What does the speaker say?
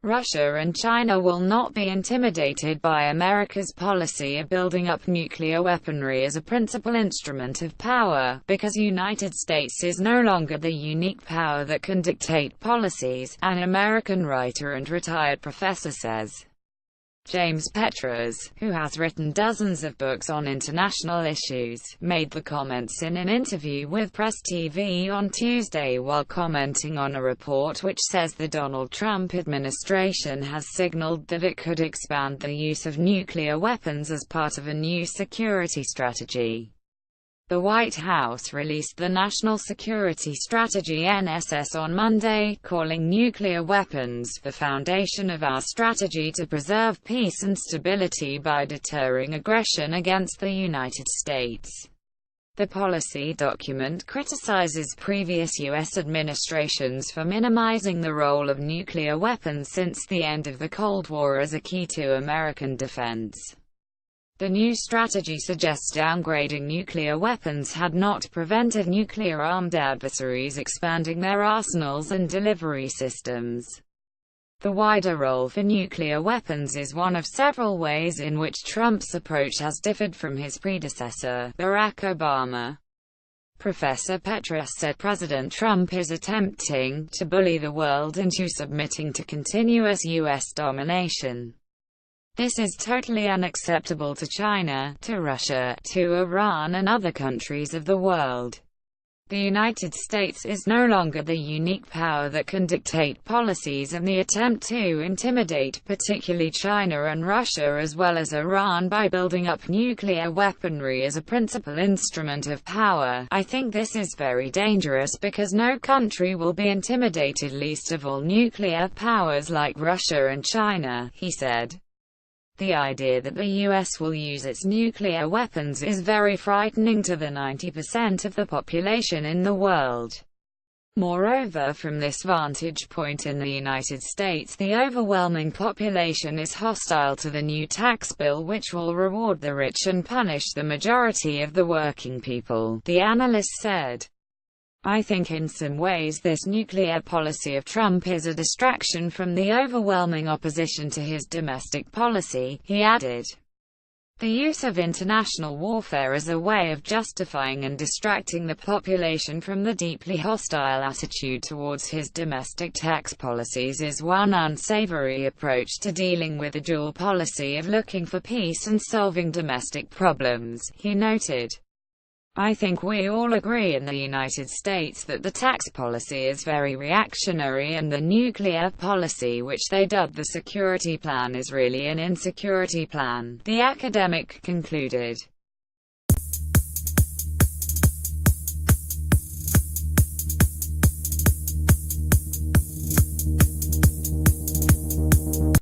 Russia and China will not be intimidated by America's policy of building up nuclear weaponry as a principal instrument of power, because the United States is no longer the unique power that can dictate policies, an American writer and retired professor says. James Petras, who has written dozens of books on international issues, made the comments in an interview with Presstv on Tuesday while commenting on a report which says the Donald Trump administration has signaled that it could expand the use of nuclear weapons as part of a new security strategy. The White House released the National Security Strategy (NSS) on Monday, calling nuclear weapons the foundation of our strategy to preserve peace and stability by deterring aggression against the United States. The policy document criticizes previous U.S. administrations for minimizing the role of nuclear weapons since the end of the Cold War as a key to American defense. The new strategy suggests downgrading nuclear weapons had not prevented nuclear-armed adversaries expanding their arsenals and delivery systems. The wider role for nuclear weapons is one of several ways in which Trump's approach has differed from his predecessor, Barack Obama. Professor Petras said President Trump is attempting to bully the world into submitting to continuous U.S. domination. This is totally unacceptable to China, to Russia, to Iran and other countries of the world. The United States is no longer the unique power that can dictate policies, and the attempt to intimidate particularly China and Russia as well as Iran by building up nuclear weaponry as a principal instrument of power, I think this is very dangerous because no country will be intimidated, least of all nuclear powers like Russia and China, he said. The idea that the U.S. will use its nuclear weapons is very frightening to the 90% of the population in the world. Moreover, from this vantage point in the United States, the overwhelming population is hostile to the new tax bill which will reward the rich and punish the majority of the working people, the analyst said. I think in some ways this nuclear policy of Trump is a distraction from the overwhelming opposition to his domestic policy, he added. The use of international warfare as a way of justifying and distracting the population from the deeply hostile attitude towards his domestic tax policies is one unsavory approach to dealing with a dual policy of looking for peace and solving domestic problems, he noted. I think we all agree in the United States that the tax policy is very reactionary and the nuclear policy, which they dubbed the security plan, is really an insecurity plan, the academic concluded.